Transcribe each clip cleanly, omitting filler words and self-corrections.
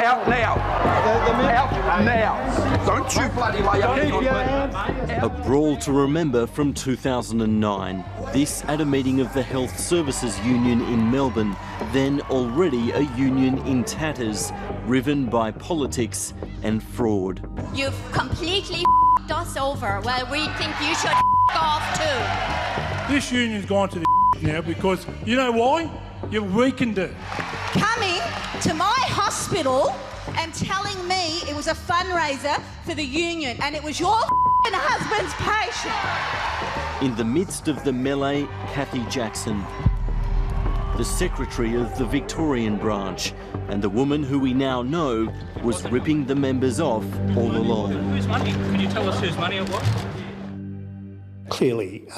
Out now. Out now. Don't you bloody lay up on me. A brawl to remember from 2009. This at a meeting of the Health Services Union in Melbourne, then already a union in tatters, riven by politics and fraud. You've completely f***ed us over. Well, we think you should f*** off too. This union's gone to the now because, you know why? You've weakened it. Coming to my hospital and telling me it was a fundraiser for the union and it was your husband's patient. In the midst of the melee, Cathy Jackson, the secretary of the Victorian branch, and the woman who we now know was ripping the members off all along. Whose money? Can you tell us whose money it was? Clearly,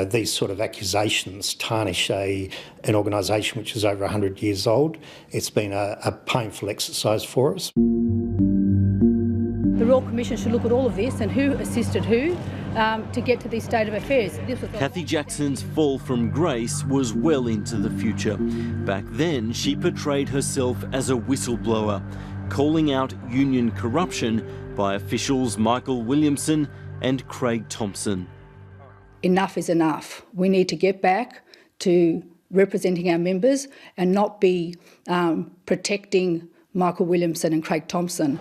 these sort of accusations tarnish an organisation which is over 100 years old. It's been a painful exercise for us. The Royal Commission should look at all of this and who assisted who to get to this state of affairs. Cathy Jackson's fall from grace was well into the future. Back then, she portrayed herself as a whistleblower, calling out union corruption by officials Michael Williamson and Craig Thomson. Enough is enough. We need to get back to representing our members and not be protecting Michael Williamson and Craig Thomson.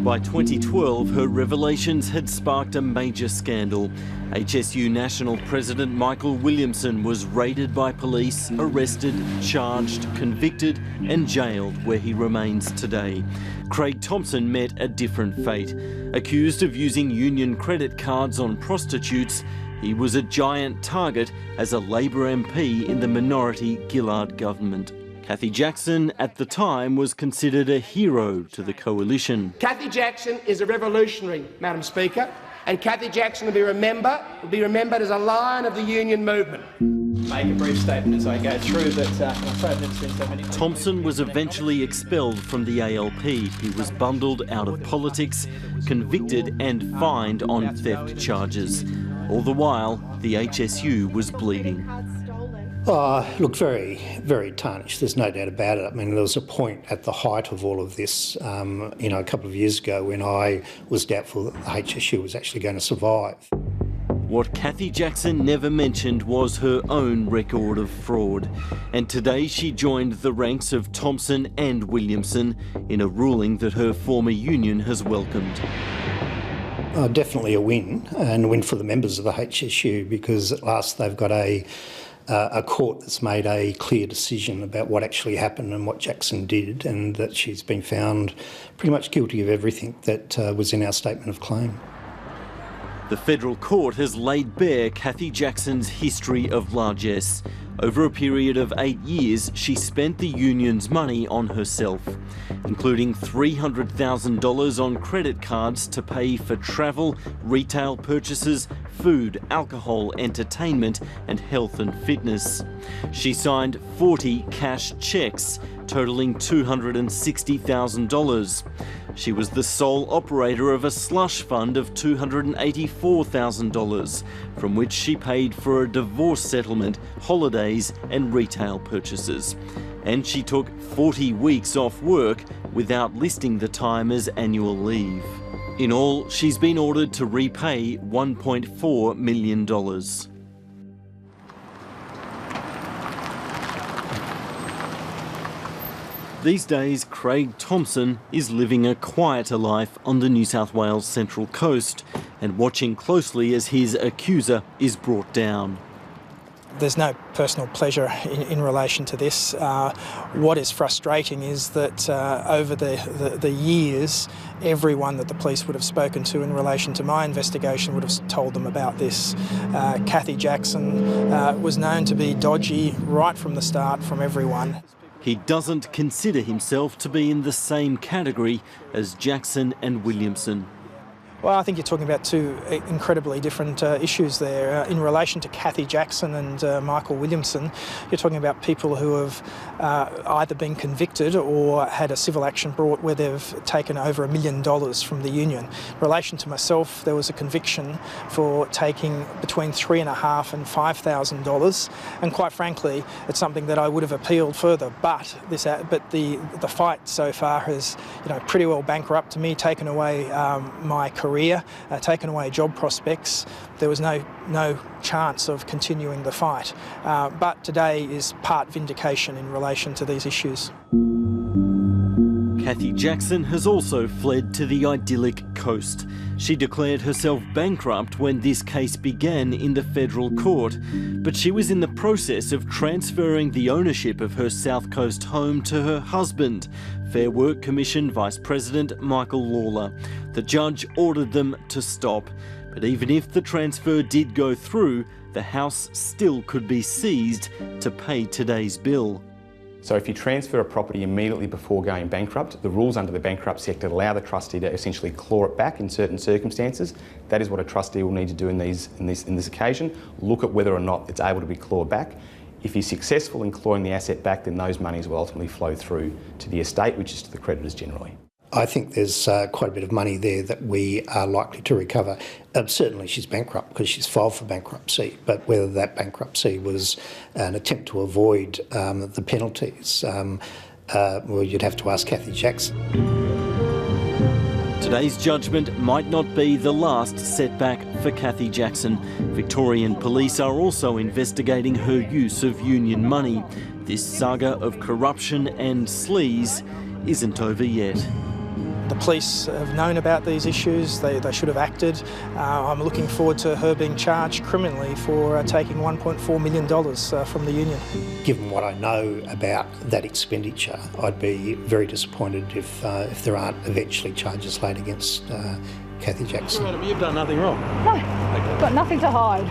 By 2012, her revelations had sparked a major scandal. HSU National President Michael Williamson was raided by police, arrested, charged, convicted and jailed, where he remains today. Craig Thomson met a different fate. Accused of using union credit cards on prostitutes, he was a giant target as a Labor MP in the minority Gillard government. Cathy Jackson, at the time, was considered a hero to the coalition. Cathy Jackson is a revolutionary, Madam Speaker, and Cathy Jackson will be remembered as a lion of the union movement. Make a brief statement as I go through, but I'm sorry I've never seen so many. Thomson was eventually expelled from the ALP. He was bundled out of politics, convicted and fined on theft charges. All the while, the HSU was bleeding. Look, very, very tarnished. There's no doubt about it. I mean, there was a point at the height of all of this, a couple of years ago when I was doubtful that the HSU was actually going to survive. What Cathy Jackson never mentioned was her own record of fraud. And today she joined the ranks of Thomson and Williamson in a ruling that her former union has welcomed. Definitely a win, and a win for the members of the HSU, because at last they've got a court that's made a clear decision about what actually happened and what Jackson did, and that she's been found pretty much guilty of everything that was in our statement of claim. The federal court has laid bare Cathy Jackson's history of largesse. Over a period of 8 years, she spent the union's money on herself, including $300,000 on credit cards to pay for travel, retail purchases, food, alcohol, entertainment and health and fitness. She signed 40 cash cheques, totalling $260,000. She was the sole operator of a slush fund of $284,000, from which she paid for a divorce settlement, holidays and retail purchases. And she took 40 weeks off work without listing the time as annual leave. In all, she's been ordered to repay $1.4 million. These days, Craig Thomson is living a quieter life on the New South Wales Central Coast and watching closely as his accuser is brought down. There's no personal pleasure in relation to this. What is frustrating is that over the years, everyone that the police would have spoken to in relation to my investigation would have told them about this. Cathy Jackson was known to be dodgy right from the start from everyone. He doesn't consider himself to be in the same category as Jackson and Williamson. Well, I think you're talking about two incredibly different issues there. In relation to Kathy Jackson and Michael Williamson, you're talking about people who have either been convicted or had a civil action brought where they've taken over $1 million from the union. In relation to myself, there was a conviction for taking between $3,500 and $5,000, and quite frankly, it's something that I would have appealed further. But the fight so far has, pretty well bankrupted me, taken away my career, taken away job prospects. There was no chance of continuing the fight. But today is part vindication in relation to these issues. Kathy Jackson has also fled to the idyllic coast. She declared herself bankrupt when this case began in the federal court, but she was in the process of transferring the ownership of her South Coast home to her husband, Fair Work Commission Vice President Michael Lawler. The judge ordered them to stop, but even if the transfer did go through, the house still could be seized to pay today's bill. So if you transfer a property immediately before going bankrupt, the rules under the Bankruptcy Act allow the trustee to essentially claw it back in certain circumstances. That is what a trustee will need to do in this occasion. Look at whether or not it's able to be clawed back. If he's successful in clawing the asset back, then those monies will ultimately flow through to the estate, which is to the creditors generally. I think there's quite a bit of money there that we are likely to recover. Certainly she's bankrupt because she's filed for bankruptcy, but whether that bankruptcy was an attempt to avoid the penalties, well, you'd have to ask Kathy Jackson. Today's judgment might not be the last setback for Kathy Jackson. Victorian police are also investigating her use of union money. This saga of corruption and sleaze isn't over yet. The police have known about these issues, they should have acted. I'm looking forward to her being charged criminally for taking $1.4 million from the union. Given what I know about that expenditure, I'd be very disappointed if there aren't eventually charges laid against Kathy Jackson. You've done nothing wrong? No, got nothing to hide.